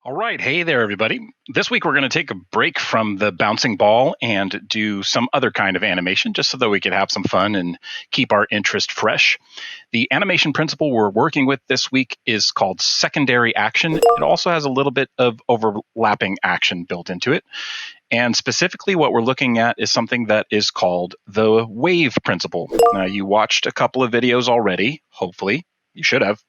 All right. Hey there, everybody. This week we're going to take a break from the bouncing ball and do some other kind of animation just so that we could have some fun and keep our interest fresh. The animation principle we're working with this week is called secondary action. It also has a little bit of overlapping action built into it. And specifically, what we're looking at is something that is called the wave principle. Now, you watched a couple of videos already, hopefully. You should have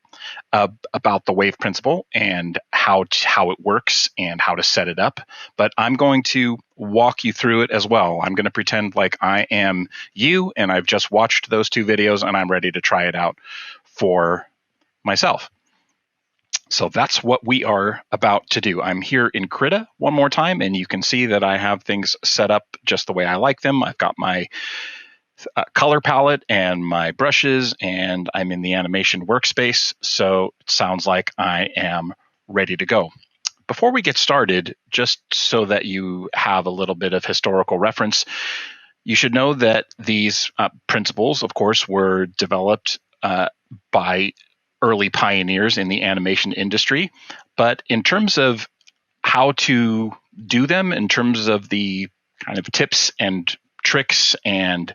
about the wave principle and how it works and how to set it up. But I'm going to walk you through it as well. I'm going to pretend like I am you and I've just watched those two videos and I'm ready to try it out for myself. So that's what we are about to do. I'm here in Krita one more time, and you can see that I have things set up just the way I like them. I've got my color palette and my brushes, and I'm in the animation workspace, so it sounds like I am ready to go. Before we get started, just so that you have a little bit of historical reference, you should know that these principles, of course, were developed by early pioneers in the animation industry. But in terms of how to do them, in terms of the kind of tips and tricks and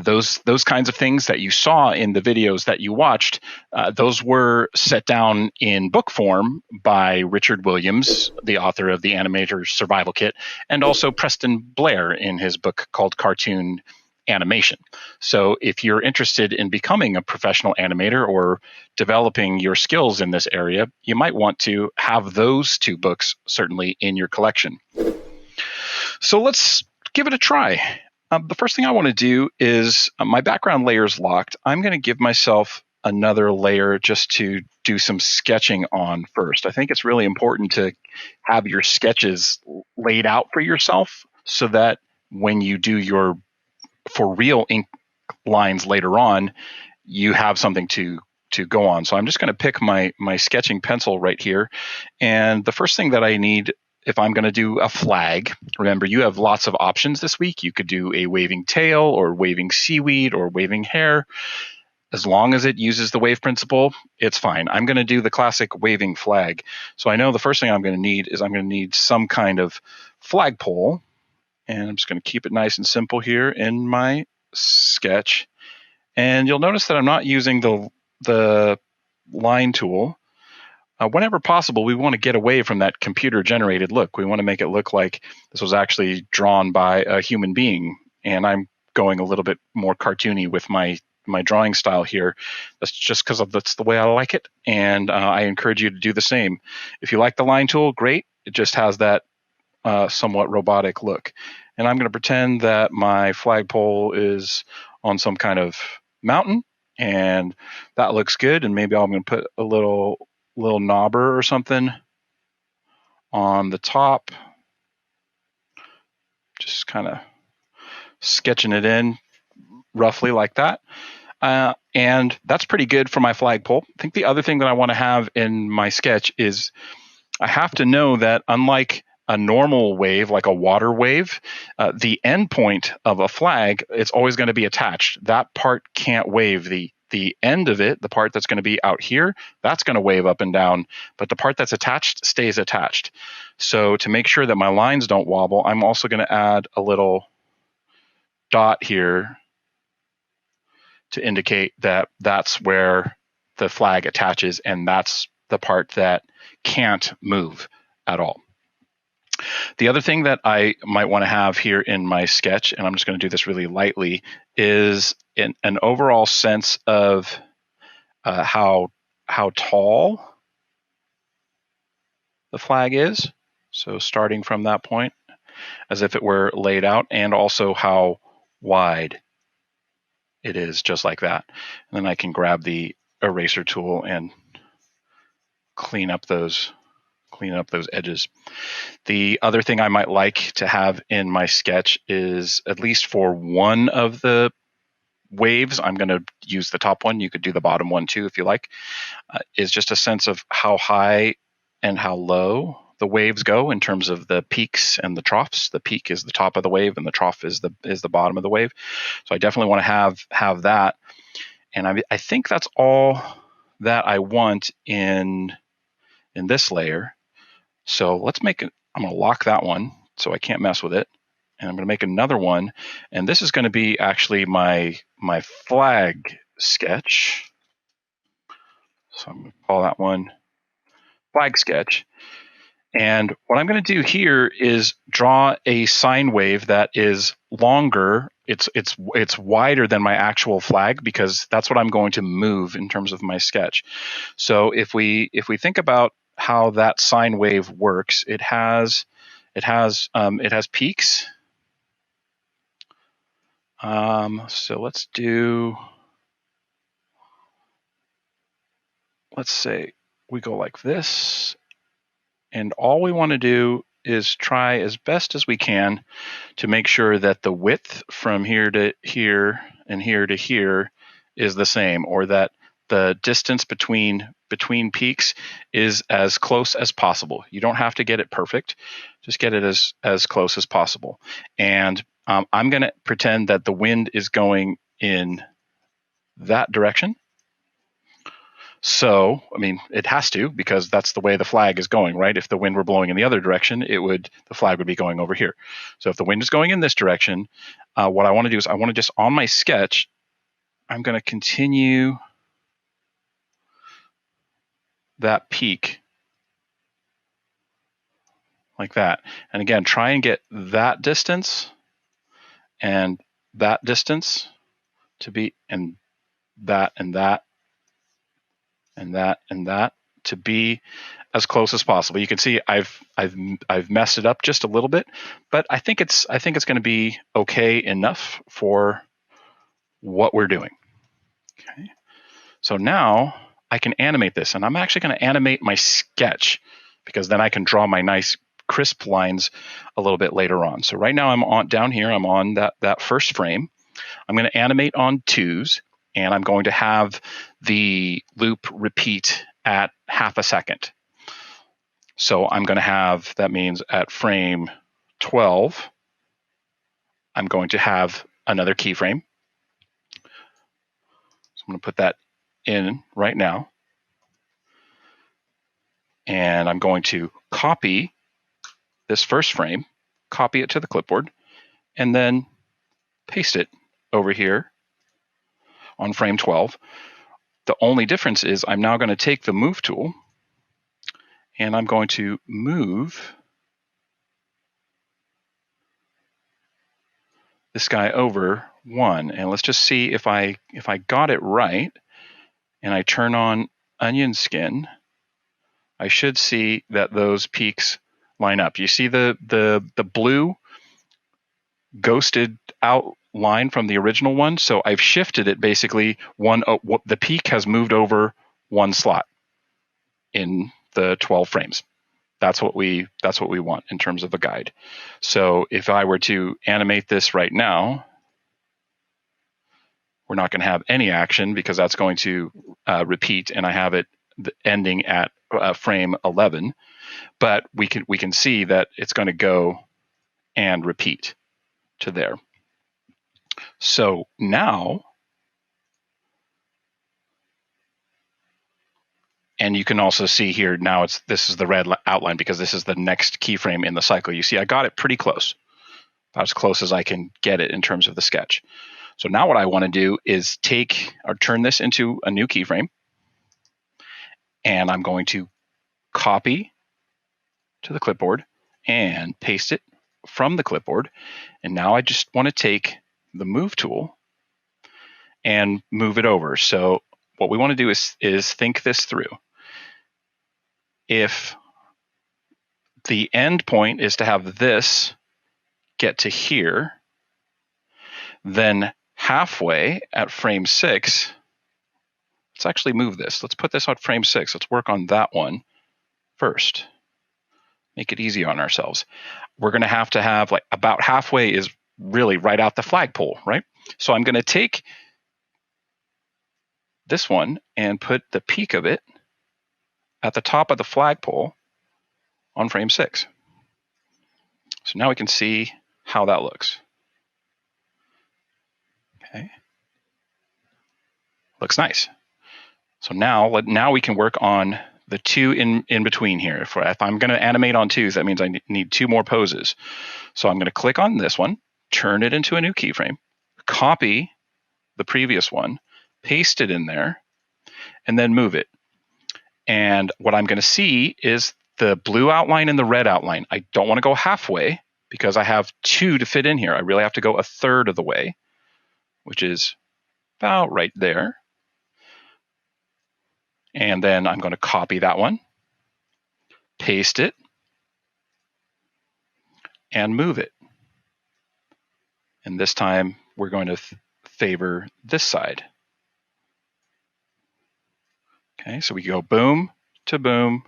those kinds of things that you saw in the videos that you watched, those were set down in book form by Richard Williams, the author of the Animator Survival Kit, and also Preston Blair in his book called Cartoon Animation. So if you're interested in becoming a professional animator or developing your skills in this area, you might want to have those two books certainly in your collection. So let's give it a try. The first thing I want to do is my background layer is locked. I'm going to give myself another layer just to do some sketching on first. I think it's really important to have your sketches laid out for yourself so that when you do your for real ink lines later on, you have something to go on. So I'm just going to pick my sketching pencil right here. And the first thing that I need, if I'm going to do a flag, remember you have lots of options this week. You could do a waving tail or waving seaweed or waving hair. As long as it uses the wave principle, it's fine. I'm going to do the classic waving flag. So I know the first thing I'm going to need is I'm going to need some kind of flagpole. And I'm just going to keep it nice and simple here in my sketch. And you'll notice that I'm not using the line tool. Whenever possible, we want to get away from that computer-generated look. We want to make it look like this was actually drawn by a human being. And I'm going a little bit more cartoony with my drawing style here. That's just because that's the way I like it. And I encourage you to do the same. If you like the line tool, great. It just has that somewhat robotic look. And I'm going to pretend that my flagpole is on some kind of mountain, and that looks good. And maybe I'm going to put a little knobber or something on the top, just kind of sketching it in roughly like that. And that's pretty good for my flagpole. I think the other thing that I want to have in my sketch is I have to know that unlike a normal wave, like a water wave, the end point of a flag, it's always going to be attached. That part can't wave. The end of it, the part that's going to be out here, that's going to wave up and down, but the part that's attached stays attached. So to make sure that my lines don't wobble, I'm also going to add a little dot here to indicate that that's where the flag attaches, and that's the part that can't move at all. The other thing that I might want to have here in my sketch, and I'm just going to do this really lightly, is an overall sense of how tall the flag is. So starting from that point, as if it were laid out, and also how wide it is, just like that. And then I can grab the eraser tool and clean up those edges. The other thing I might like to have in my sketch is, at least for one of the waves, I'm going to use the top one. You could do the bottom one too if you like, is just a sense of how high and how low the waves go in terms of the peaks and the troughs. The peak is the top of the wave and the trough is the bottom of the wave. So I definitely want to have that. And I think that's all that I want in this layer. So let's make it, I'm going to lock that one so I can't mess with it. And I'm going to make another one. And this is going to be actually my flag sketch. So I'm going to call that one flag sketch. And what I'm going to do here is draw a sine wave that is longer. It's wider than my actual flag because that's what I'm going to move in terms of my sketch. So if we think about how that sine wave works, it has peaks. So let's say we go like this. And all we want to do is try as best as we can to make sure that the width from here to here and here to here is the same, or that the distance between peaks is as close as possible. You don't have to get it perfect. Just get it as close as possible. And I'm going to pretend that the wind is going in that direction. So, I mean, it has to, because that's the way the flag is going, right? If the wind were blowing in the other direction, the flag would be going over here. So if the wind is going in this direction, what I want to do is I want to just, on my sketch, I'm going to continue that peak like that. And again, try and get that distance and that distance to be, and that and that and that and that to be as close as possible. You can see I've messed it up just a little bit, but I think it's going to be okay enough for what we're doing. Okay. So now I can animate this, and I'm actually going to animate my sketch because then I can draw my nice crisp lines a little bit later on. So right now I'm on down here, I'm on that first frame. I'm going to animate on 2s, and I'm going to have the loop repeat at half a second. So I'm going to have, that means at frame 12, I'm going to have another keyframe. So I'm going to put that in right now. And I'm going to copy this first frame, copy it to the clipboard, and then paste it over here on frame 12. The only difference is I'm now going to take the move tool, and I'm going to move this guy over 1. And let's just see if I got it right, and I turn on onion skin, I should see that those peaks line up. You see the blue ghosted out line from the original one. So I've shifted it basically the peak has moved over 1 slot in the 12 frames. That's what we want in terms of a guide. So if I were to animate this right now, we're not going to have any action because that's going to repeat, and I have it ending at frame 11. But we can see that it's going to go and repeat to there. So now, and you can also see here now this is the red outline because this is the next keyframe in the cycle. You see I got it pretty close, about as close as I can get it in terms of the sketch. So now what I want to do is turn this into a new keyframe, and I'm going to copy to the clipboard and paste it from the clipboard. And now I just want to take the move tool and move it over. So what we want to do is think this through. If the end point is to have this get to here, then halfway at frame 6, let's actually move this. Let's put this on frame 6. Let's work on that one first. Make it easy on ourselves. We're going to have like about halfway is really right out the flagpole, right? So I'm going to take this one and put the peak of it at the top of the flagpole on frame 6. So now we can see how that looks. Okay. Looks nice. So now we can work on the two in between here. If I'm going to animate on twos, that means I need two more poses. So I'm going to click on this one, turn it into a new keyframe, copy the previous one, paste it in there, and then move it. And what I'm going to see is the blue outline and the red outline. I don't want to go halfway because I have two to fit in here. I really have to go a third of the way, which is about right there. And then I'm going to copy that one, paste it, and move it. And this time we're going to favor this side. Okay, so we go boom to boom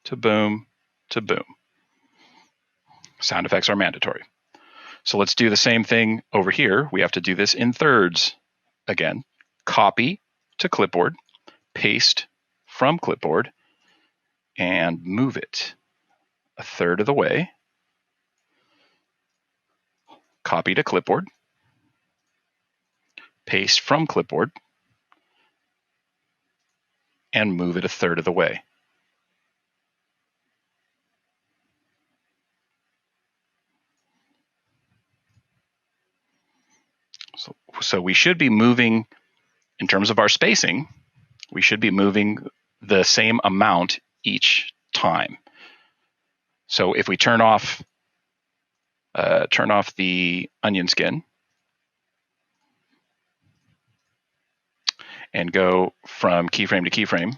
to boom to boom. Sound effects are mandatory. So let's do the same thing over here. We have to do this in thirds again. Copy to clipboard, paste from clipboard, and move it a third of the way. Copy to clipboard, paste from clipboard, and move it a third of the way. So we should be moving, in terms of our spacing, we should be moving the same amount each time. So if we turn off the onion skin and go from keyframe to keyframe,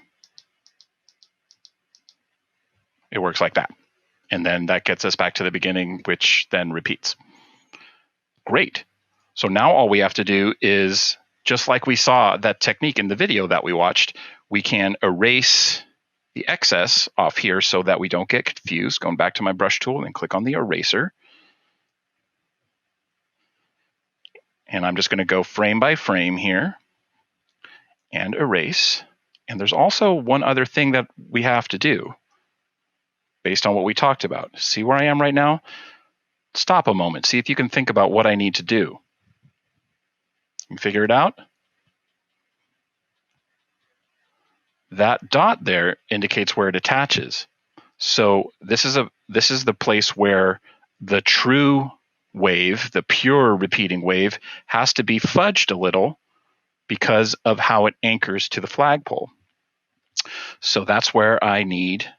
it works like that. And then that gets us back to the beginning, which then repeats. Great. So now all we have to do is, just like we saw that technique in the video that we watched, we can erase the excess off here so that we don't get confused. Going back to my brush tool and click on the eraser. And I'm just going to go frame by frame here and erase. And there's also one other thing that we have to do based on what we talked about. See where I am right now? Stop a moment. See if you can think about what I need to do. You figure it out? That dot there indicates where it attaches. So this is the place where the true wave, the pure repeating wave, has to be fudged a little because of how it anchors to the flagpole. So that's where I need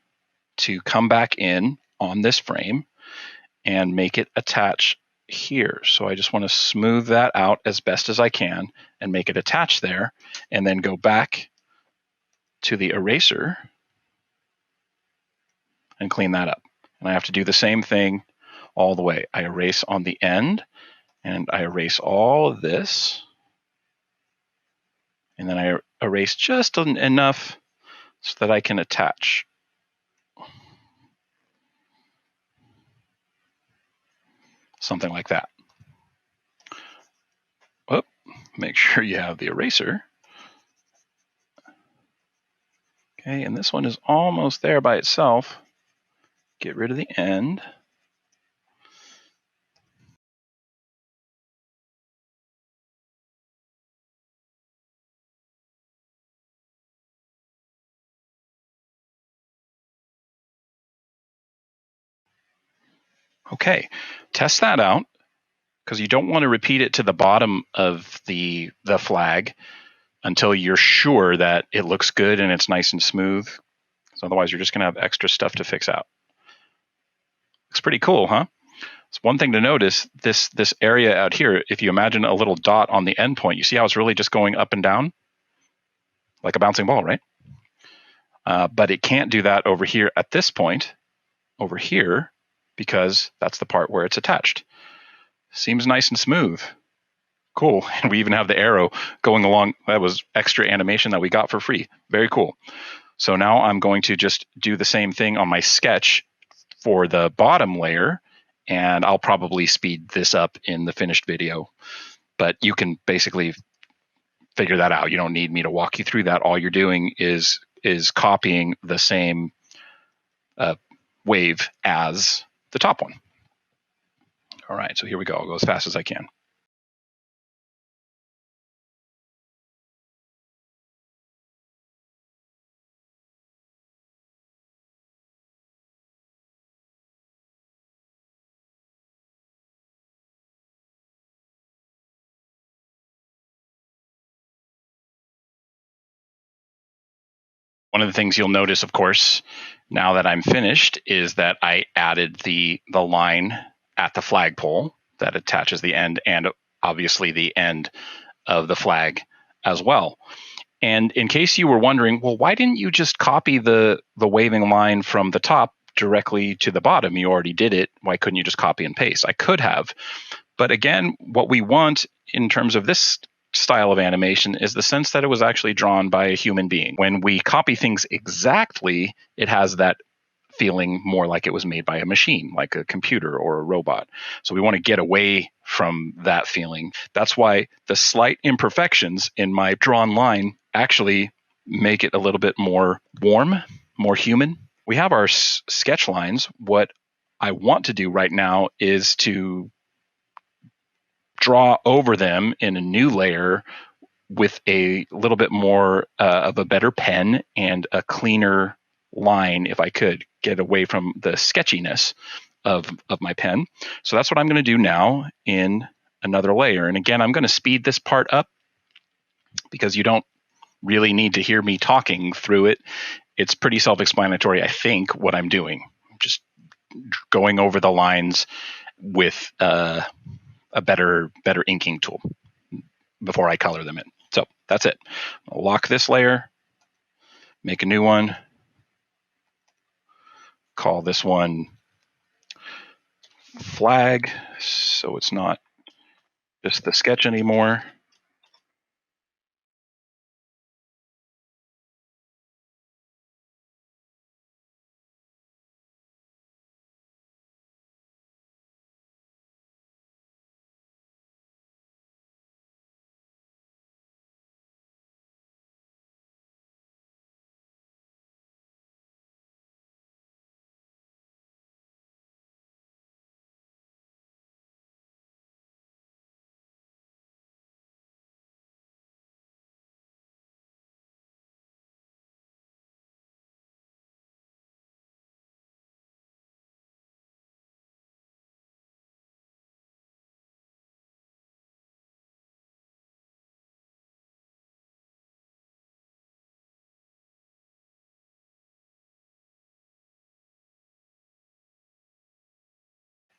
to come back in on this frame and make it attach here. So I just want to smooth that out as best as I can and make it attach there, and then go back to the eraser and clean that up. And I have to do the same thing all the way. I erase on the end, and I erase all of this, and then I erase just enough so that I can attach. Something like that. Oh, make sure you have the eraser. Okay, and this one is almost there by itself. Get rid of the end. Okay, test that out, because you don't want to repeat it to the bottom of the flag until you're sure that it looks good and it's nice and smooth. So otherwise, you're just going to have extra stuff to fix out. Looks pretty cool, huh? It's one thing to notice, this area out here, if you imagine a little dot on the end point, you see how it's really just going up and down like a bouncing ball, right? But it can't do that over here at this point, over here, because that's the part where it's attached. Seems nice and smooth. Cool. And we even have the arrow going along. That was extra animation that we got for free. Very cool. So now I'm going to just do the same thing on my sketch for the bottom layer, and I'll probably speed this up in the finished video. But you can basically figure that out. You don't need me to walk you through that. All you're doing is copying the same wave as the top one. All right, so here we go. I'll go as fast as I can. One of the things you'll notice, of course, now that I'm finished, is that I added the line at the flagpole that attaches the end, and obviously the end of the flag as well. And in case you were wondering, well, why didn't you just copy the waving line from the top directly to the bottom? You already did it. Why couldn't you just copy and paste? I could have. But again, what we want in terms of this style of animation is the sense that it was actually drawn by a human being. When we copy things exactly, it has that feeling more like it was made by a machine, like a computer or a robot. So we want to get away from that feeling. That's why the slight imperfections in my drawn line actually make it a little bit more warm, more human. We have our sketch lines. What I want to do right now is to draw over them in a new layer with a little bit more of a better pen and a cleaner line, if I could get away from the sketchiness of my pen. So that's what I'm going to do now in another layer. And again, I'm going to speed this part up because you don't really need to hear me talking through it. It's pretty self-explanatory, I think, what I'm doing. I'm just going over the lines with a better inking tool before I color them in. So that's it. I'll lock this layer, make a new one, call this one flag, so it's not just the sketch anymore.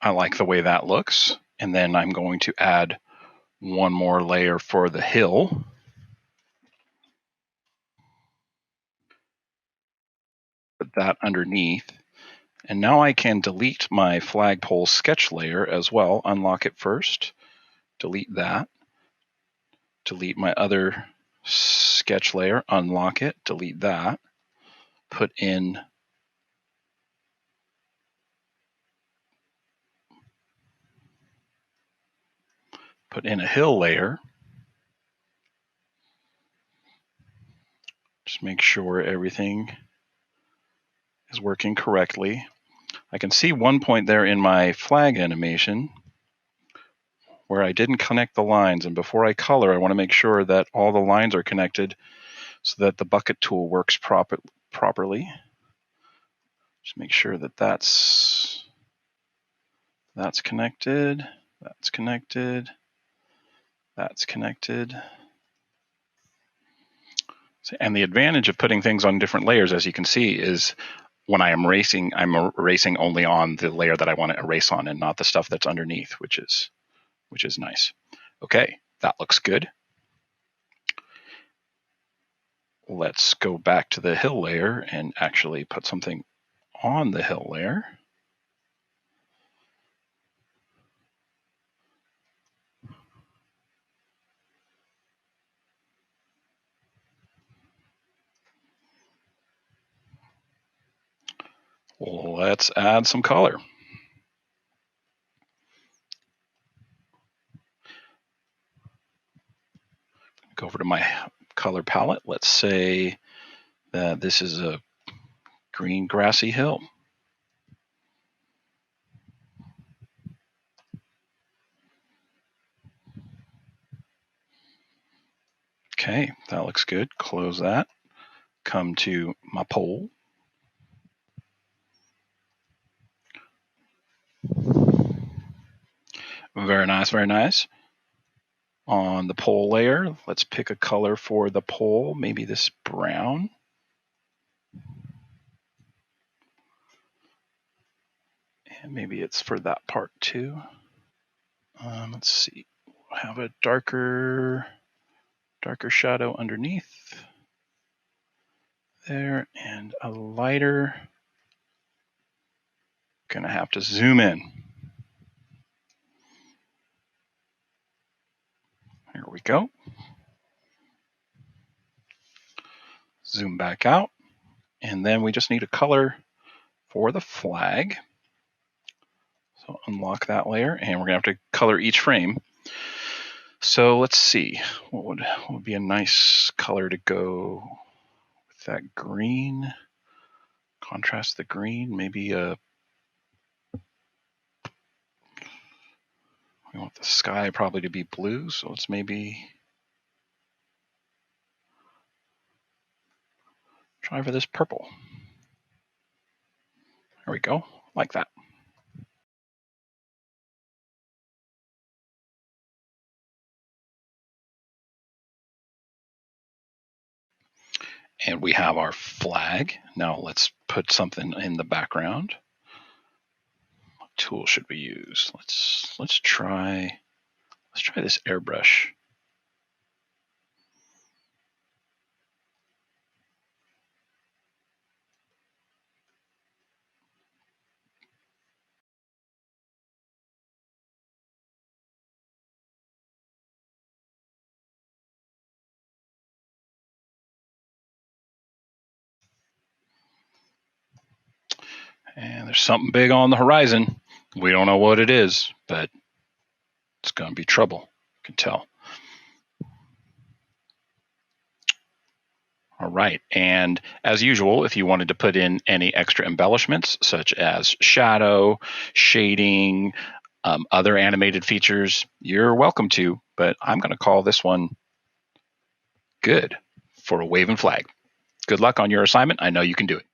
I like the way that looks. And then I'm going to add one more layer for the hill. Put that underneath. And now I can delete my flagpole sketch layer as well. Unlock it first. Delete that. Delete my other sketch layer. Unlock it. Delete that. Put in a hill layer. Just make sure everything is working correctly. I can see one point there in my flag animation where I didn't connect the lines, and before I color, I want to make sure that all the lines are connected so that the bucket tool works properly. Just make sure that that's connected, that's connected, that's connected. And the advantage of putting things on different layers, as you can see, is when I am erasing, I'm erasing only on the layer that I want to erase on and not the stuff that's underneath, which is nice. Okay, that looks good. Let's go back to the hill layer and actually put something on the hill layer. Let's add some color. Go over to my color palette. Let's say that this is a green grassy hill. Okay, that looks good. Close that. Come to my pole. Very nice, very nice. On the pole layer, let's pick a color for the pole, maybe this brown. And maybe it's for that part too. Let's see. Have a darker shadow underneath there and a lighter. Gonna have to zoom in. Here we go. Zoom back out. And then we just need a color for the flag. So unlock that layer, and we're gonna have to color each frame. So let's see, what would be a nice color to go with that green? Contrast the green, maybe we want the sky probably to be blue, so let's maybe try for this purple. There we go, like that. And we have our flag. Now let's put something in the background. What tool should we use? Let's try this airbrush. And there's something big on the horizon. We don't know what it is, but it's going to be trouble. You can tell. All right. And as usual, if you wanted to put in any extra embellishments, such as shadow, shading, other animated features, you're welcome to. But I'm going to call this one good for a wave and flag. Good luck on your assignment. I know you can do it.